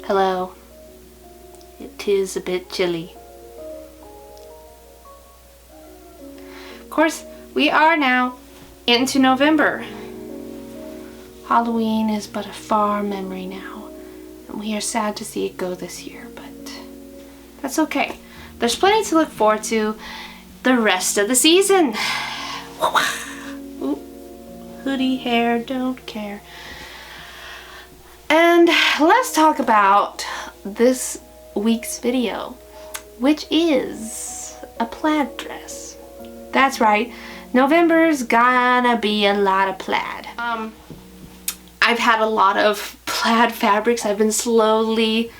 Hello. It is a bit chilly. Of course, we are now into November. Halloween is but a far memory now, and we are sad to see it go this year, but that's okay. There's plenty to look forward to the rest of the season. Ooh, hoodie hair, don't care. And let's talk about this week's video, which is a plaid dress. That's right, November's gonna be a lot of plaid. I've had a lot of plaid fabrics I've been slowly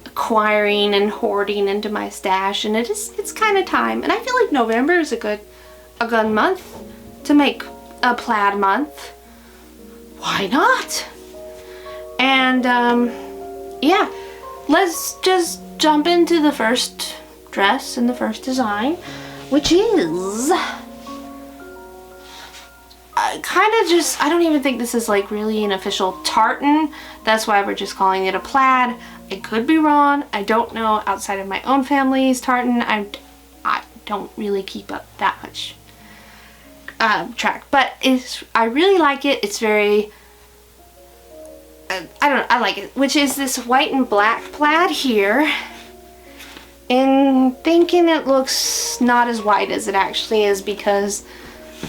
acquiring and hoarding into my stash, and it's kind of time. And I feel like November is a good month to make a plaid month. Why not? And yeah, let's just jump into the first dress and the first design, which is I don't even think this is like really an official tartan. That's why we're just calling it a plaid. I could be wrong. I don't know outside of my own family's tartan. I don't really keep up that much track, but I really like it. It's very I like it, which is this white and black plaid here, and thinking it looks not as white as it actually is because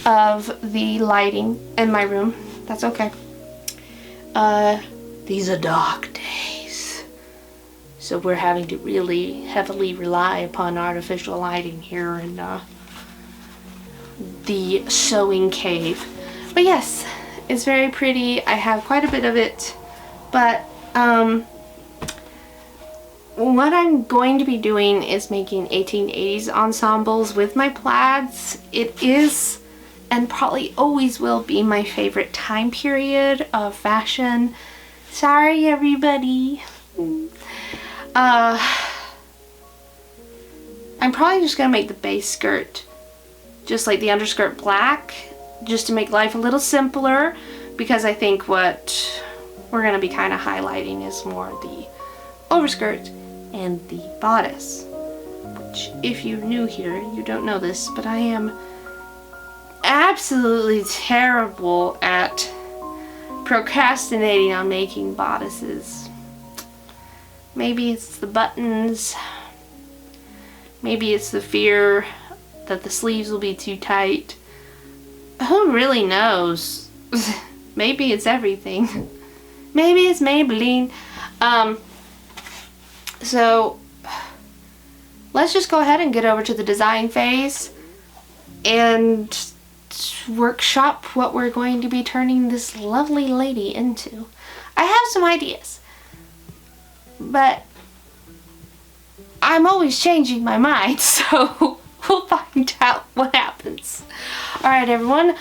of the lighting in my room. That's okay. These are dark days, so we're having to really heavily rely upon artificial lighting here in the sewing cave. But yes, it's very pretty. I have quite a bit of it. But what I'm going to be doing is making 1880s ensembles with my plaids. It is, and probably always will be, my favorite time period of fashion. Sorry everybody. I'm probably just going to make the base skirt just like the underskirt black, just to make life a little simpler, because I think what we're going to be kind of highlighting is more the overskirt and the bodice, which, if you're new here, you don't know this, but I am absolutely terrible at procrastinating on making bodices. Maybe it's the buttons, maybe it's the fear that the sleeves will be too tight. Who really knows? Maybe it's everything. Maybe it's Maybelline. So let's just go ahead and get over to the design phase and workshop what we're going to be turning this lovely lady into. I have some ideas, but I'm always changing my mind, so we'll find out what happens. Alright everyone,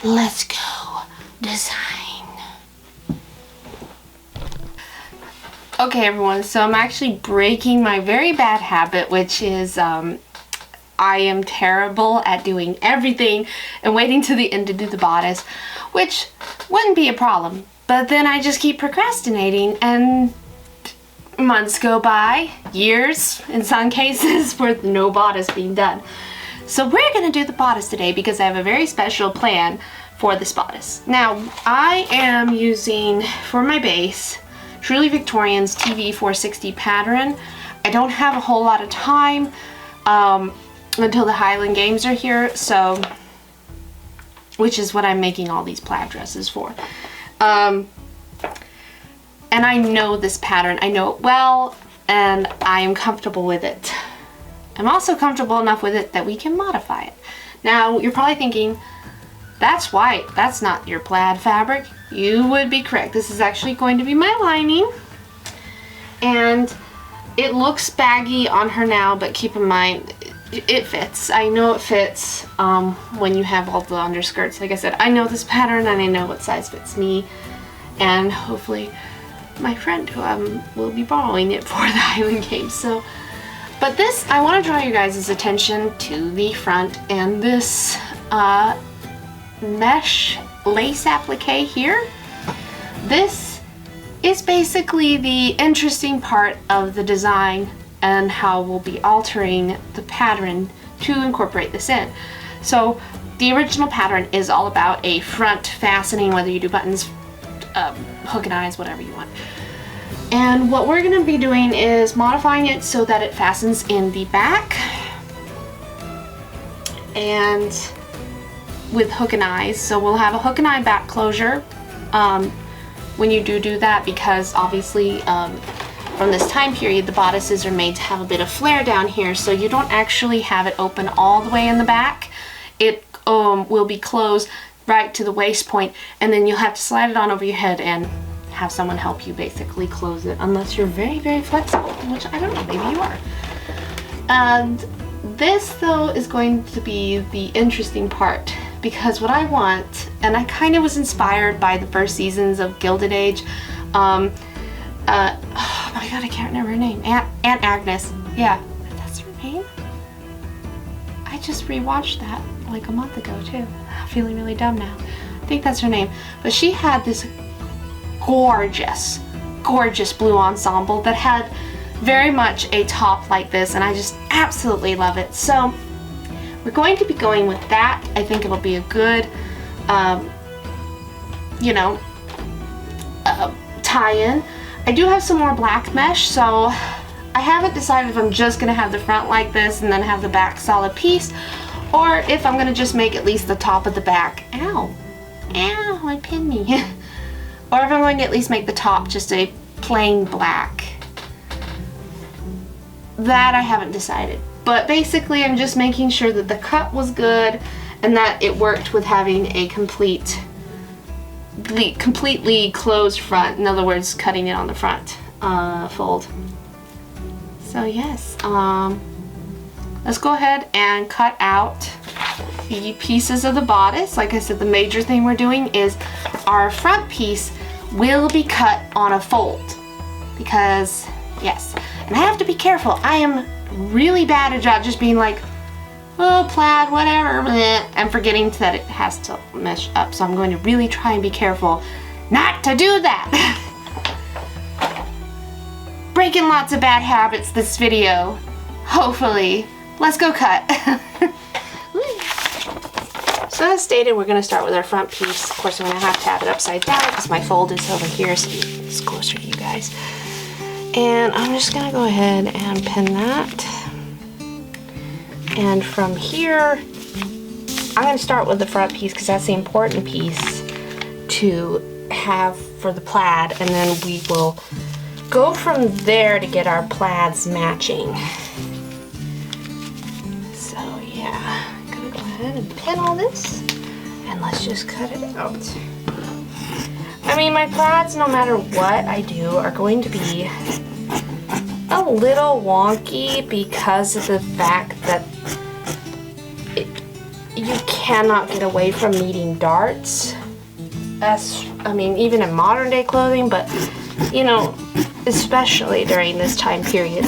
let's go design. Okay everyone, so I'm actually breaking my very bad habit, which is I am terrible at doing everything and waiting to the end to do the bodice, which wouldn't be a problem, but then I just keep procrastinating and months go by, years in some cases, with no bodice being done. So we're gonna do the bodice today because I have a very special plan for this bodice. Now I am using for my base Truly Victorian's TV 460 pattern. I don't have a whole lot of time until the Highland Games are here, so, which is what I'm making all these plaid dresses for. And I know this pattern, I know it well, and I am comfortable with it. I'm also comfortable enough with it that we can modify it. Now, you're probably thinking, that's white, that's not your plaid fabric. You would be correct. This is actually going to be my lining, and it looks baggy on her now, but keep in mind, it fits. I know it fits when you have all the underskirts. Like I said, I know this pattern and I know what size fits me, and hopefully my friend who will be borrowing it for the Highland Games. So, but this, I want to draw you guys' attention to the front and this mesh lace applique here. This is basically the interesting part of the design and how we'll be altering the pattern to incorporate this in. So the original pattern is all about a front fastening, whether you do buttons, hook and eyes, whatever you want. And what we're going to be doing is modifying it so that it fastens in the back and with hook and eyes. So we'll have a hook and eye back closure when you do that, because obviously from this time period the bodices are made to have a bit of flare down here, so you don't actually have it open all the way in the back. It will be closed right to the waist point, and then you'll have to slide it on over your head and have someone help you basically close it, unless you're very, very flexible, which I don't know, maybe you are. And this though is going to be the interesting part, because what I want, and I kind of was inspired by the first seasons of Gilded Age. Oh my god, I can't remember her name. Aunt Agnes. Yeah, that's her name. I just rewatched that like a month ago too. I'm feeling really dumb now. I think that's her name. But she had this gorgeous, gorgeous blue ensemble that had very much a top like this, and I just absolutely love it. So we're going to be going with that. I think it'll be a good, you know, tie-in. I do have some more black mesh, so I haven't decided if I'm just going to have the front like this and then have the back solid piece, or if I'm going to just make at least the top of the back. Ow! Ow, it pinned me. Or if I'm going to at least make the top just a plain black. That I haven't decided. But basically I'm just making sure that the cut was good and that it worked with having a completely closed front. In other words, cutting it on the front fold. So yes, let's go ahead and cut out the pieces of the bodice. Like I said, the major thing we're doing is our front piece will be cut on a fold, because yes, and I have to be careful. I am really bad at just being like, oh, plaid, whatever, and forgetting that it has to mesh up. So I'm going to really try and be careful not to do that. Breaking lots of bad habits this video, hopefully. Let's go cut. So as stated, we're going to start with our front piece. Of course, I'm going to have it upside down because my fold is over here, so it's closer to you guys. And I'm just going to go ahead and pin that. And from here, I'm going to start with the front piece because that's the important piece to have for the plaid, and then we will go from there to get our plaids matching. So yeah, I'm going to go ahead and pin all this, and let's just cut it out. I mean, my plaids, no matter what I do, are going to be a little wonky because of the fact that you cannot get away from needing darts. I mean, even in modern day clothing, but you know, especially during this time period.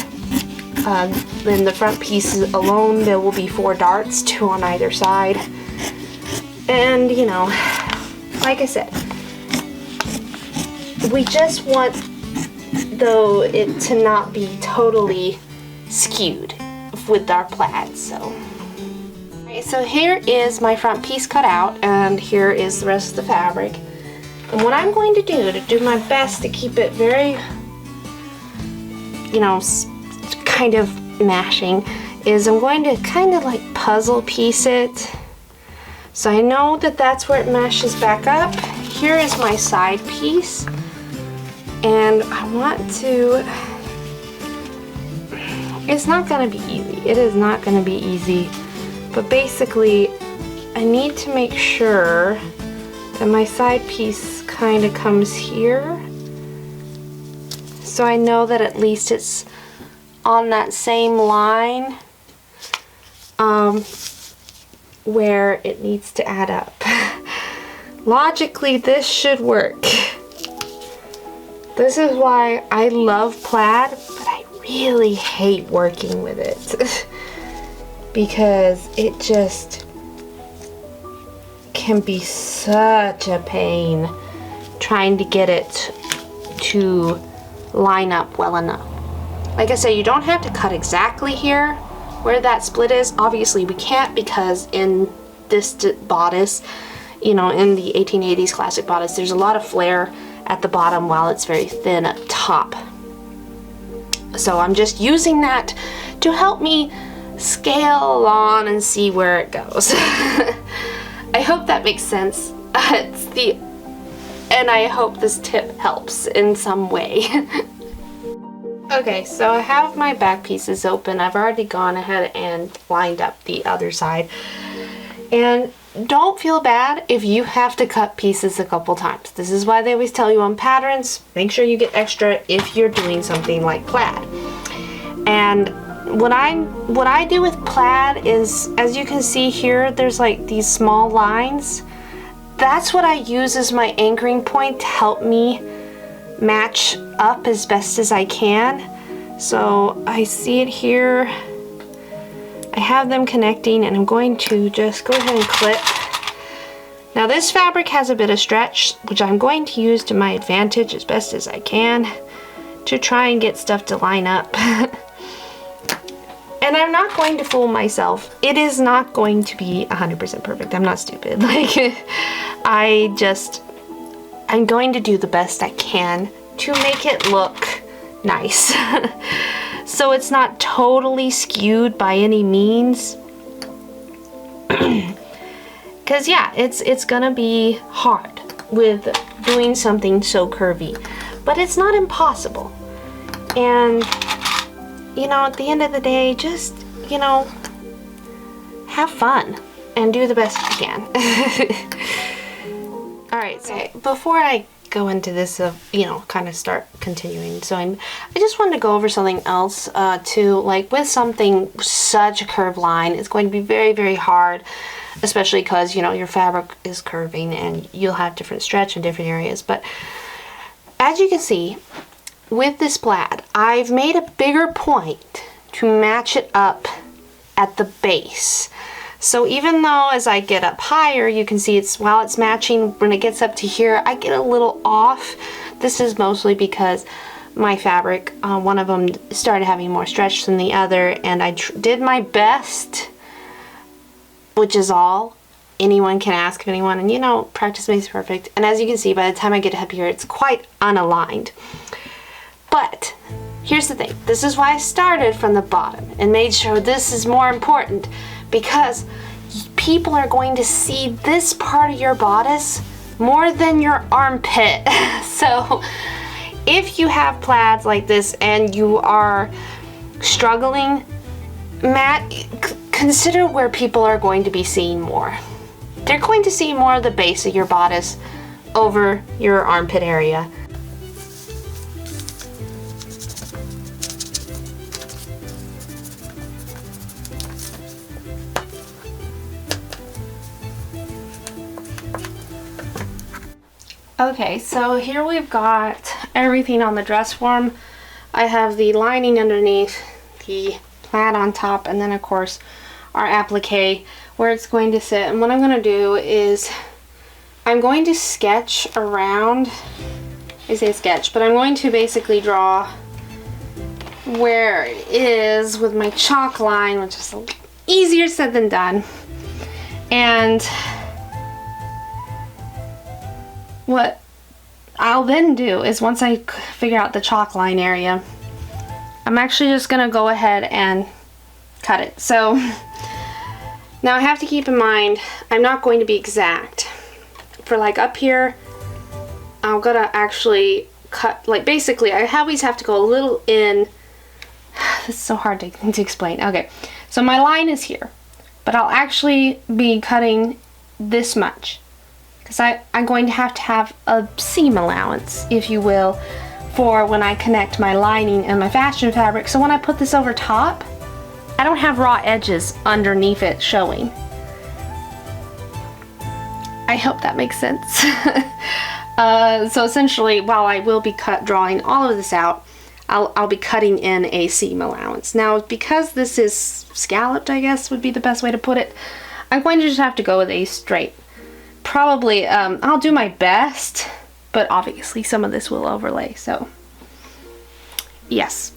In the front pieces alone, there will be 4 darts, 2 on either side. And you know, like I said, we just want though it to not be totally skewed with our plaids. So here is my front piece cut out, and here is the rest of the fabric. And what I'm going to do my best to keep it very, you know, kind of mashing, is I'm going to kind of like puzzle piece it. So I know that that's where it meshes back up. Here is my side piece. And I want to, it's not going to be easy. It is not going to be easy. But basically, I need to make sure that my side piece kind of comes here. So I know that at least it's on that same line where it needs to add up. Logically, this should work. This is why I love plaid, but I really hate working with it. Because it just can be such a pain trying to get it to line up well enough. Like I say, you don't have to cut exactly here where that split is. Obviously we can't, because in this bodice, you know, in the 1880s classic bodice, there's a lot of flare at the bottom while it's very thin at top. So I'm just using that to help me scale on and see where it goes. I hope that makes sense. And I hope this tip helps in some way. Okay, so I have my back pieces open. I've already gone ahead and lined up the other side. And don't feel bad if you have to cut pieces a couple times. This is why they always tell you on patterns, make sure you get extra if you're doing something like plaid. And what I do with plaid is, as you can see here, there's like these small lines. That's what I use as my anchoring point to help me match up as best as I can. So I see it here. I have them connecting, and I'm going to just go ahead and clip. Now this fabric has a bit of stretch, which I'm going to use to my advantage as best as I can to try and get stuff to line up. And I'm not going to fool myself. It is not going to be 100% perfect. I'm not stupid. Like, I'm going to do the best I can to make it look nice. So it's not totally skewed by any means. Because yeah, it's gonna be hard with doing something so curvy. But it's not impossible. And you know, at the end of the day, just, you know, have fun and do the best you can. Alright, so before I go into this, you know, kind of start continuing sewing, I just wanted to go over something else too. Like with something such a curved line, it's going to be very, very hard, especially because, you know, your fabric is curving and you'll have different stretch in different areas. But as you can see, with this plaid, I've made a bigger point to match it up at the base. So even though as I get up higher, you can see while it's matching, when it gets up to here, I get a little off. This is mostly because my fabric, one of them started having more stretch than the other, and I did my best, which is all anyone can ask of anyone. And you know, practice makes perfect. And as you can see, by the time I get up here, it's quite unaligned. But here's the thing, this is why I started from the bottom and made sure this is more important, because people are going to see this part of your bodice more than your armpit. So if you have plaids like this and you are struggling, consider where people are going to be seeing more. They're going to see more of the base of your bodice over your armpit area. Okay, so here we've got everything on the dress form. I have the lining underneath, the plaid on top, and then of course our applique where it's going to sit. And what I'm going to do is I'm going to sketch around, I say sketch, but I'm going to basically draw where it is with my chalk line, which is easier said than done. And what I'll then do is, once I figure out the chalk line area, I'm actually just gonna go ahead and cut it. So now I have to keep in mind, I'm not going to be exact. For like up here, I'm gonna actually cut, like basically I always have to go a little in. This is so hard to explain. Okay, so my line is here, but I'll actually be cutting this much, because I'm going to have a seam allowance, if you will, for when I connect my lining and my fashion fabric. So when I put this over top, I don't have raw edges underneath it showing. I hope that makes sense. So essentially, while I will be drawing all of this out, I'll be cutting in a seam allowance. Now, because this is scalloped, I guess would be the best way to put it, I'm going to just have to go with a straight. Probably, I'll do my best but obviously some of this will overlay, so yes.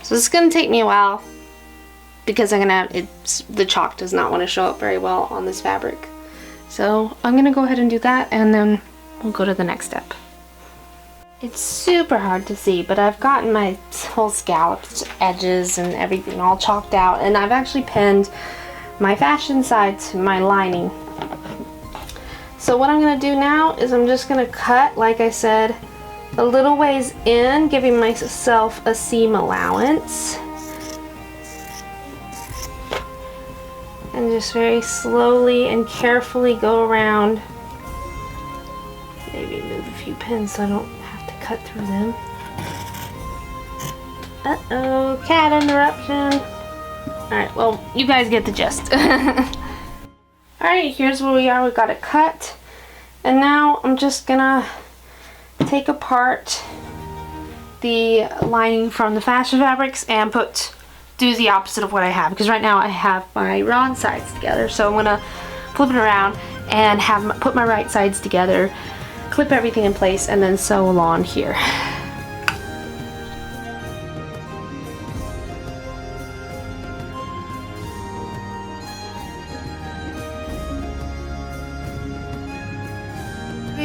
So this is going to take me a while because I'm going to have, the chalk does not want to show up very well on this fabric. So I'm going to go ahead and do that, and then we'll go to the next step. It's super hard to see, but I've gotten my whole scalloped edges and everything all chalked out, and I've actually pinned my fashion side to my lining. So what I'm going to do now is I'm just going to cut, like I said, a little ways in, giving myself a seam allowance. And just very slowly and carefully go around. Maybe move a few pins so I don't have to cut through them. Uh-oh, cat interruption. Alright, well, you guys get the gist. Alright, here's where we are. We've got it cut. And now I'm just gonna take apart the lining from the fashion fabrics and do the opposite of what I have, because right now I have my wrong sides together. So I'm gonna flip it around and put my right sides together, clip everything in place, and then sew along here.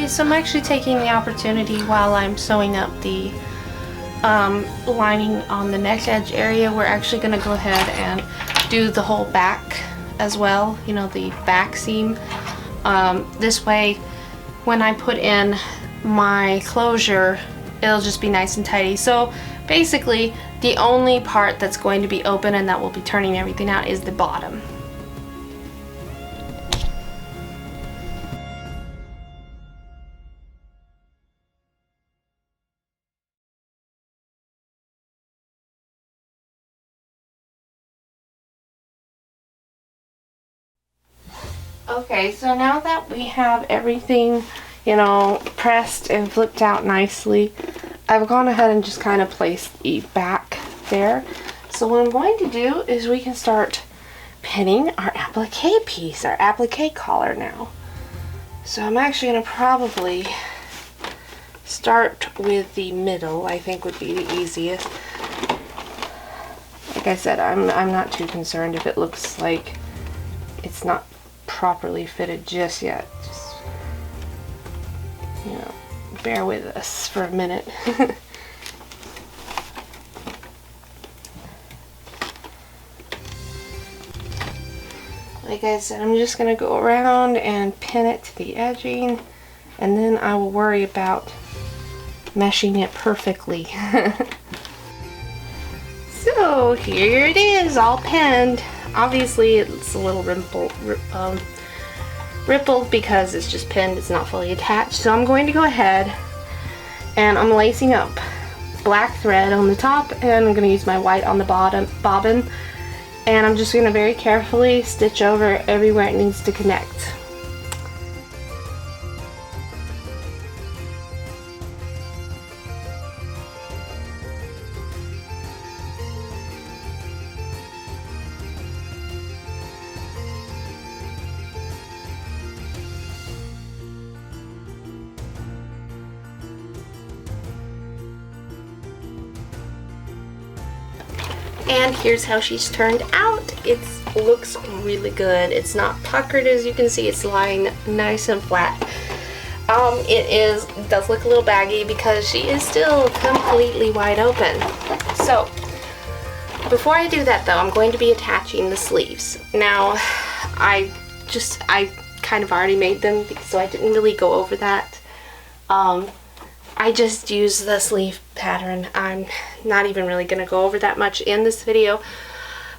So I'm actually taking the opportunity while I'm sewing up the lining on the neck edge area. We're actually going to go ahead and do the whole back as well, you know, the back seam. This way, when I put in my closure, it'll just be nice and tidy. So basically, the only part that's going to be open and that will be turning everything out is the bottom. Okay, so now that we have everything, you know, pressed and flipped out nicely, I've gone ahead and just kind of placed the back there. So what I'm going to do is we can start pinning our applique piece, our applique collar now. So I'm actually going to probably start with the middle. I think would be the easiest. Like I said, I'm not too concerned if it looks like it's not properly fitted just yet. Just, you know, bear with us for a minute. Like I said, I'm just going to go around and pin it to the edging, and then I will worry about meshing it perfectly. So here it is, all pinned. Obviously it's a little rippled because it's just pinned, it's not fully attached. So I'm going to go ahead and I'm lacing up black thread on the top, and I'm going to use my white on the bottom bobbin, and I'm just going to very carefully stitch over everywhere it needs to connect. And here's how she's turned out. It looks really good. It's not puckered, as you can see. It's lying nice and flat. It does look a little baggy because she is still completely wide open. So before I do that though, I'm going to be attaching the sleeves. Now I kind of already made them, so I didn't really go over that. I just used the sleeve pattern. I'm not even really going to go over that much in this video.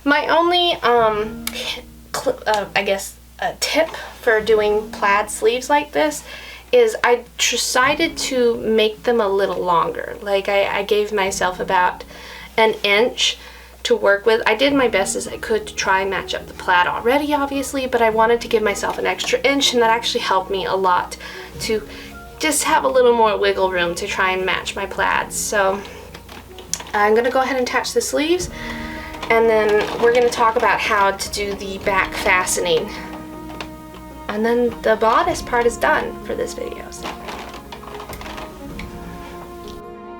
My only, I guess, a tip for doing plaid sleeves like this is I decided to make them a little longer. Like I gave myself about an inch to work with. I did my best as I could to try and match up the plaid already, obviously, but I wanted to give myself an extra inch, and that actually helped me a lot to just have a little more wiggle room to try and match my plaids. So I'm gonna go ahead and attach the sleeves, and then we're gonna talk about how to do the back fastening. And then the bodice part is done for this video. So.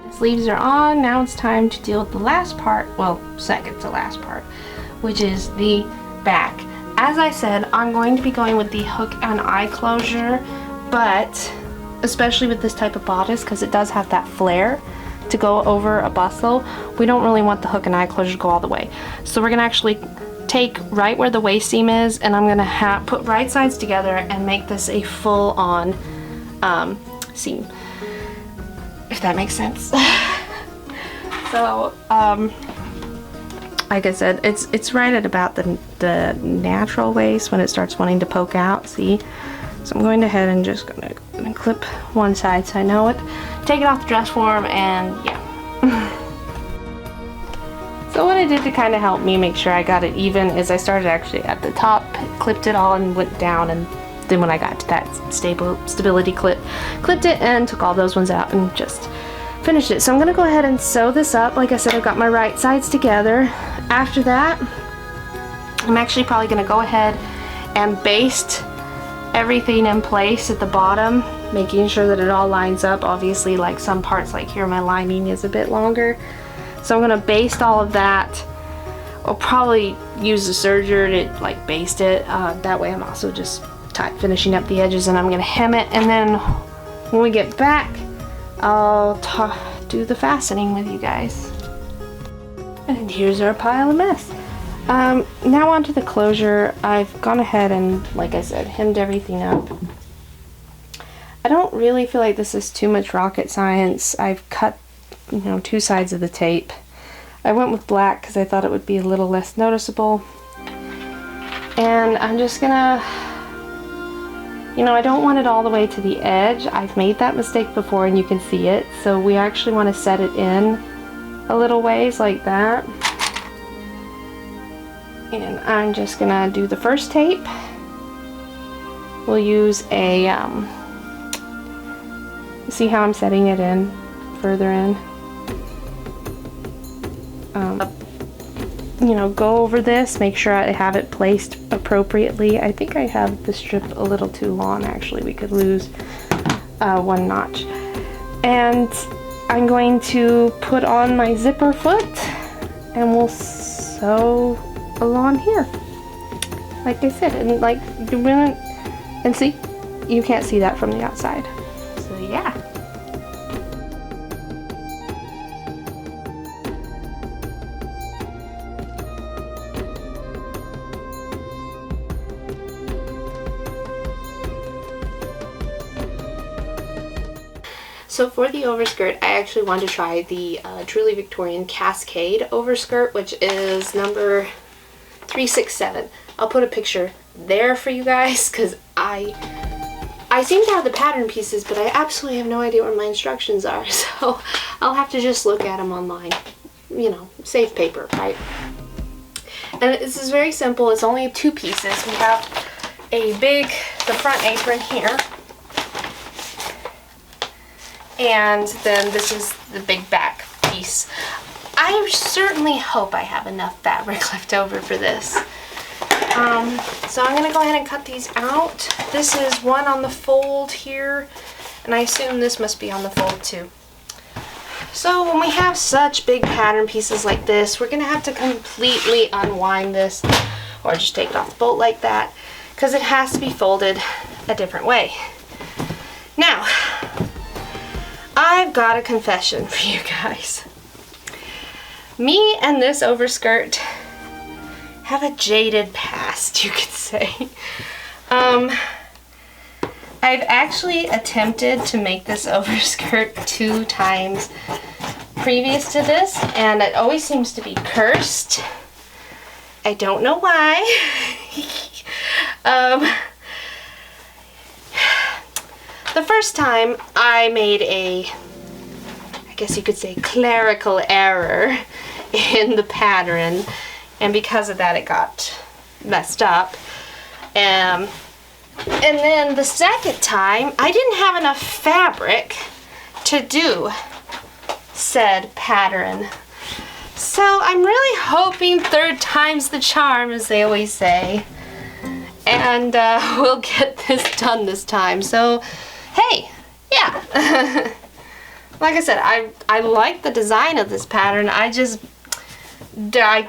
The sleeves are on, now it's time to deal with the last part, well, second to last part, which is the back. As I said, I'm going to be going with the hook and eye closure, but especially with this type of bodice, because it does have that flare to go over a bustle, we don't really want the hook and eye closure to go all the way. So we're gonna actually take right where the waist seam is, and I'm gonna put right sides together and make this a full-on seam, if that makes sense. So like I said, it's right at about the natural waist when it starts wanting to poke out, see? So I'm going ahead and just gonna clip one side so I know it, take it off the dress form, and yeah. So what I did to kind of help me make sure I got it even is I started actually at the top, clipped it all and went down, and then when I got to that stability clip, clipped it and took all those ones out and just finished it. So I'm gonna go ahead and sew this up. Like I said, I've got my right sides together. After that, I'm actually probably gonna go ahead and baste everything in place at the bottom, making sure that it all lines up. Obviously, like some parts, like here, my lining is a bit longer. So I'm gonna baste all of that. I'll probably use the serger to like baste it. That way I'm also just finishing up the edges, and I'm gonna hem it, and then when we get back, I'll do the fastening with you guys. And here's our pile of mess. Now onto the closure. I've gone ahead and, like I said, hemmed everything up. I don't really feel like this is too much rocket science. I've cut, you know, 2 sides of the tape. I went with black because I thought it would be a little less noticeable. And I'm just gonna, you know, I don't want it all the way to the edge. I've made that mistake before and you can see it. So we actually want to set it in a little ways like that. And I'm just gonna do the first tape. We'll use a, see how I'm setting it in, further in. You know, go over this, make sure I have it placed appropriately. I think I have the strip a little too long, actually. We could lose 1 notch. And I'm going to put on my zipper foot, and we'll sew along here, like I said, and like, and see, you can't see that from the outside. So yeah. So for the overskirt, I actually wanted to try the Truly Victorian Cascade overskirt, which is number 367. I'll put a picture there for you guys, because I seem to have the pattern pieces, but I absolutely have no idea where my instructions are, so I'll have to just look at them online. You know, save paper, right? And this is very simple. It's only 2 pieces. We have the front apron here, and then this is the big back piece. I certainly hope I have enough fabric left over for this. So I'm gonna go ahead and cut these out. This is one on the fold here, and I assume this must be on the fold too. So when we have such big pattern pieces like this, we're gonna have to completely unwind this, or just take it off the bolt like that, because it has to be folded a different way. Now, I've got a confession for you guys. Me and this overskirt have a jaded past, you could say. I've actually attempted to make this overskirt 2 times previous to this, and it always seems to be cursed. I don't know why. The first time I made I guess you could say, clerical error in the pattern, and because of that it got messed up. And then the second time I didn't have enough fabric to do said pattern. So I'm really hoping third time's the charm, as they always say. And we'll get this done this time. So, hey, yeah. Like I said, I like the design of this pattern. I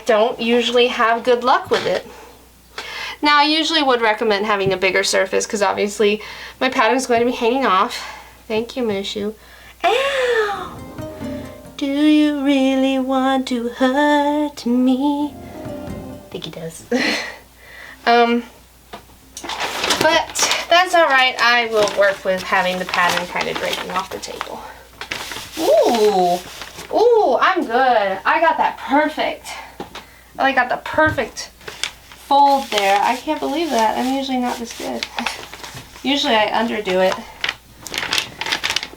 don't usually have good luck with it. Now, I usually would recommend having a bigger surface because obviously my pattern is going to be hanging off. Thank you, Mushu. Ow! Do you really want to hurt me? I think he does. But that's alright. I will work with having the pattern kind of breaking off the table. Ooh, ooh, I'm good. I got that perfect. I got the perfect fold there. I can't believe that. I'm usually not this good. Usually I underdo it.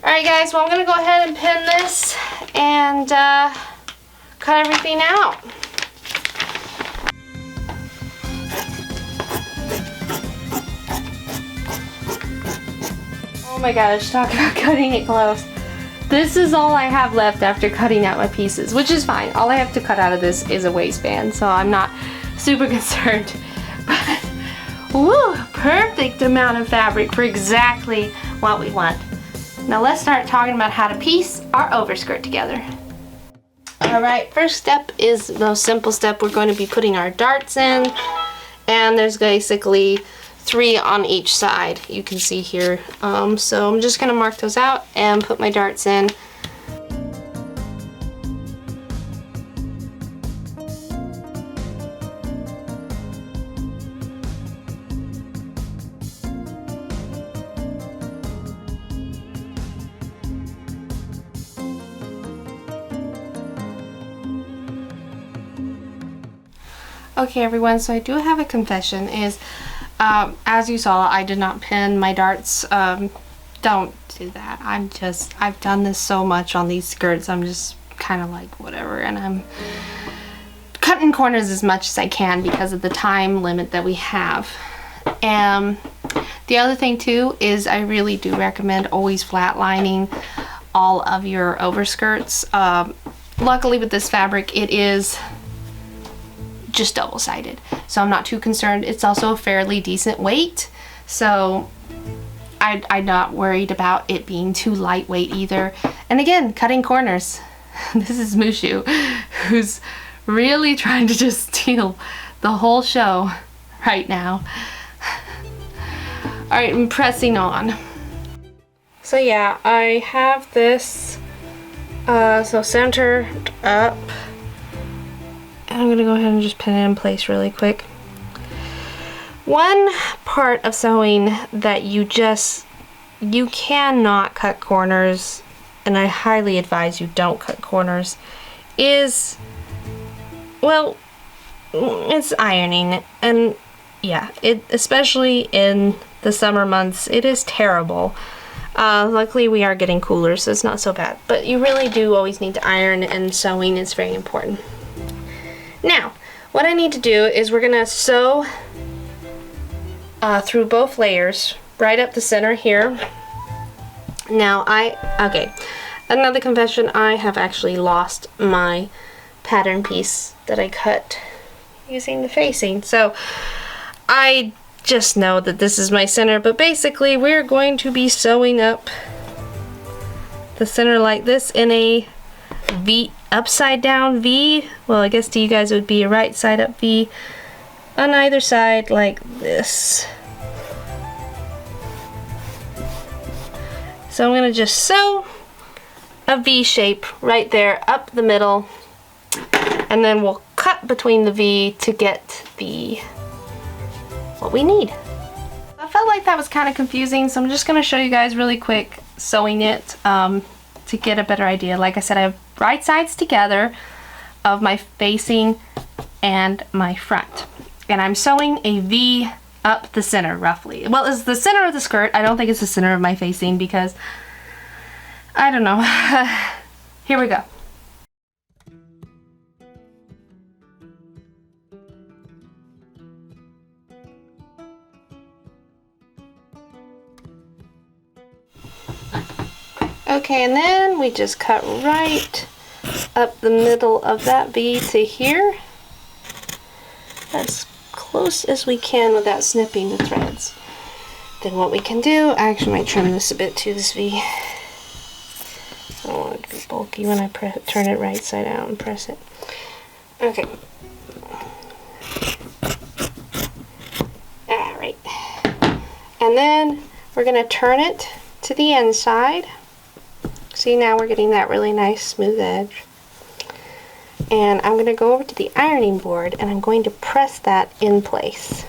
Alright guys, well I'm going to go ahead and pin this and cut everything out. Oh my gosh, talk about cutting it close. This is all I have left after cutting out my pieces, which is fine. All I have to cut out of this is a waistband, so I'm not super concerned. But, woo, perfect amount of fabric for exactly what we want. Now let's start talking about how to piece our overskirt together. Alright, first step is the most simple step. We're going to be putting our darts in, and there's basically 3 on each side, you can see here. So I'm just going to mark those out and put my darts in. Okay everyone, so I do have a confession is as you saw, I did not pin my darts. Don't do that. I've done this so much on these skirts, I'm just kind of like whatever, and I'm cutting corners as much as I can because of the time limit that we have. The other thing too is I really do recommend always flatlining all of your overskirts. Luckily with this fabric it is just double-sided, so I'm not too concerned. It's also a fairly decent weight, so I'm not worried about it being too lightweight either. And again, cutting corners. This is Mushu, who's really trying to just steal the whole show right now. Alright, I'm pressing on. So yeah, I have this so centered up. I'm going to go ahead and just pin it in place really quick. One part of sewing that you cannot cut corners, and I highly advise you don't cut corners, is, well, it's ironing. And yeah, especially in the summer months, it is terrible. Luckily we are getting cooler, so it's not so bad. But you really do always need to iron, and sewing is very important. Now, what I need to do is we're going to sew through both layers, right up the center here. Now, okay, another confession, I have actually lost my pattern piece that I cut using the facing. So, I just know that this is my center, but basically we're going to be sewing up the center like this in a V, upside down V. Well, I guess to you guys it would be a right side up V on either side like this. So I'm going to just sew a V shape right there up the middle, and then we'll cut between the V to get what we need. I felt like that was kind of confusing, so I'm just going to show you guys really quick sewing it to get a better idea. Like I said, I have right sides together of my facing and my front, and I'm sewing a V up the center roughly. Well, it's the center of the skirt. I don't think it's the center of my facing because I don't know. Here we go. Okay, and then we just cut right up the middle of that V to here, as close as we can without snipping the threads. Then what we can do, I actually might trim this a bit too, this V. I don't want it to be bulky when I turn it right side out and press it. Okay. Alright. And then we're going to turn it to the inside. See, now we're getting that really nice smooth edge. And I'm going to go over to the ironing board and I'm going to press that in place.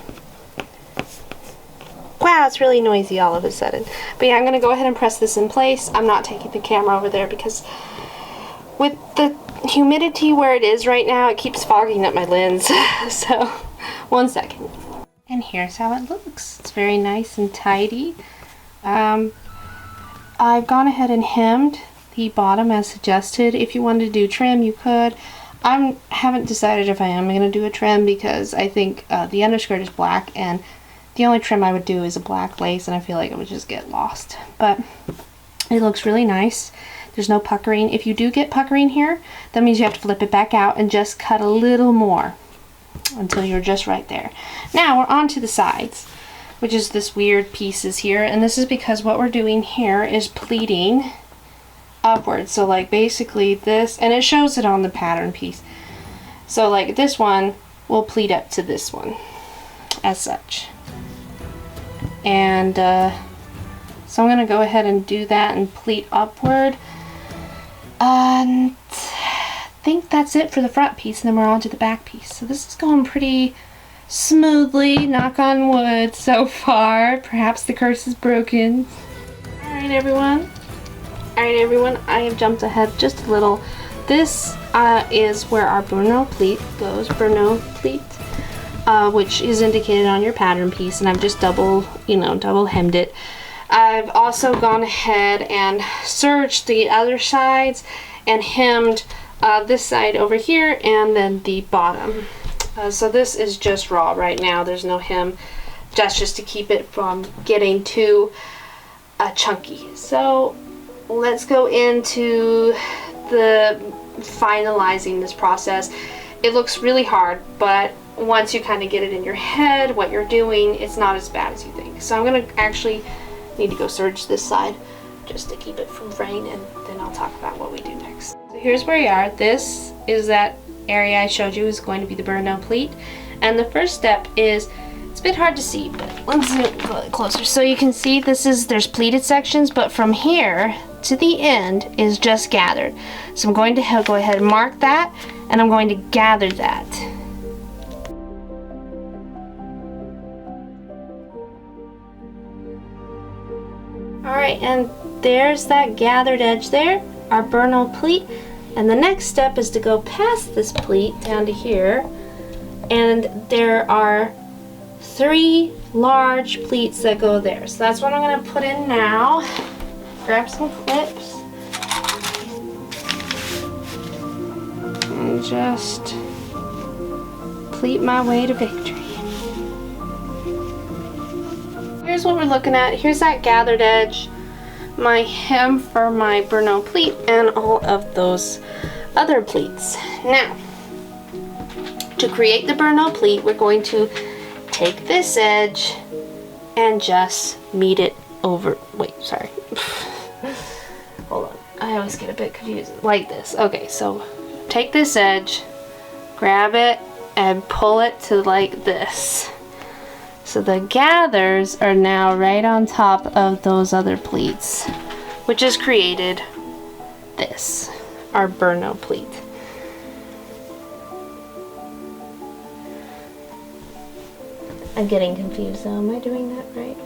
Wow, it's really noisy all of a sudden. But yeah, I'm going to go ahead and press this in place. I'm not taking the camera over there because with the humidity where it is right now, it keeps fogging up my lens. So, 1 second. And here's how it looks. It's very nice and tidy. I've gone ahead and hemmed the bottom as suggested. If you wanted to do trim, you could. I haven't decided if I am going to do a trim because I think the underskirt is black and the only trim I would do is a black lace, and I feel like it would just get lost. But it looks really nice. There's no puckering. If you do get puckering here, that means you have to flip it back out and just cut a little more until you're just right there. Now we're on to the sides, which is this weird pieces here, and this is because what we're doing here is pleating upwards. So like basically this, and it shows it on the pattern piece. So like this one will pleat up to this one as such. And so I'm going to go ahead and do that and pleat upward. And I think that's it for the front piece, and then we're on to the back piece. So this is going pretty smoothly, knock on wood so far. Perhaps the curse is broken. Alright everyone, I have jumped ahead just a little. This is where our Bruno pleat goes, which is indicated on your pattern piece, and I've just double hemmed it. I've also gone ahead and serged the other sides and hemmed this side over here and then the bottom. So this is just raw right now. There's no hem. That's just to keep it from getting too chunky. So let's go into the finalizing this process. It looks really hard, but once you kind of get it in your head what you're doing, it's not as bad as you think. So I'm going to actually need to go serge this side just to keep it from fraying, and then I'll talk about what we do next. So here's where we are. This is that area I showed you is going to be the burnout pleat, and the first step is, it's a bit hard to see, but let's zoom closer. So you can see there's pleated sections, but from here to the end is just gathered. So I'm going to go ahead and mark that, and I'm going to gather that. Alright, and there's that gathered edge there, our burnout pleat. And the next step is to go past this pleat down to here, and there are 3 large pleats that go there. So that's what I'm going to put in now. Grab some clips and just pleat my way to victory. Here's what we're looking at. Here's that gathered edge, my hem for my burnout pleat, and all of those other pleats. Now, to create the burnout pleat, we're going to take this edge and just meet it over. Wait, sorry. Hold on. I always get a bit confused. Like this. Okay, so take this edge, grab it, and pull it to like this. So the gathers are now right on top of those other pleats, which has created this, our burnout pleat. I'm getting confused though. Am I doing that right?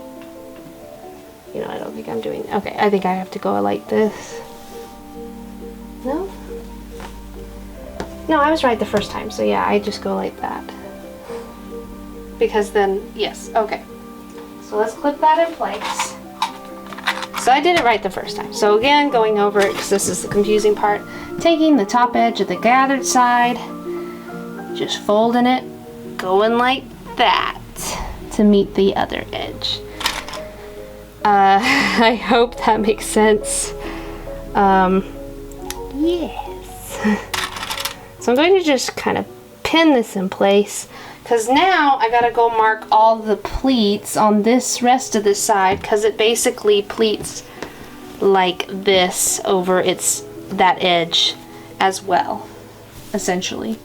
You know, I don't think I'm doing. Okay, I think I have to go like this. No? No, I was right the first time. So yeah, I just go like that. Because then, yes, okay. So let's clip that in place. So I did it right the first time. So again, going over it, because this is the confusing part, taking the top edge of the gathered side, just folding it, going like that to meet the other edge. I hope that makes sense. Yes. So I'm going to just kind of pin this in place, because now I gotta go mark all the pleats on this rest of the side, because it basically pleats like this over that edge as well, essentially.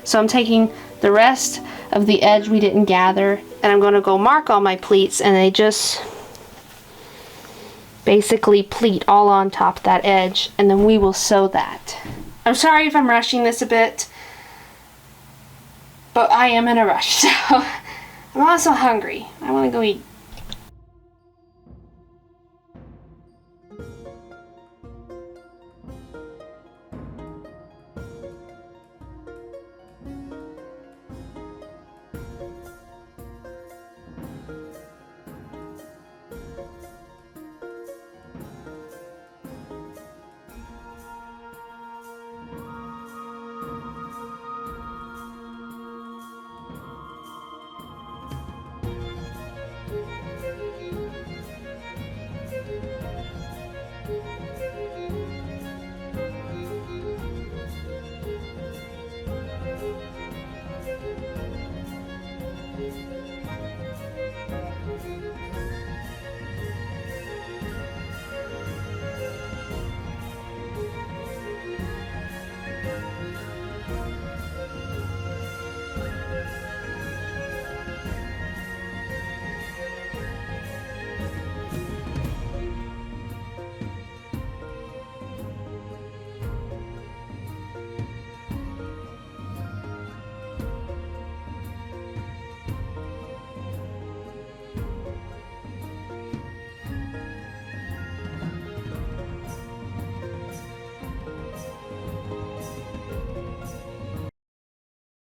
So I'm taking the rest of the edge we didn't gather, and I'm going to go mark all my pleats, and they just basically pleat all on top of that edge, and then we will sew that. I'm sorry if I'm rushing this a bit, but I am in a rush, so I'm also hungry. I want to go eat.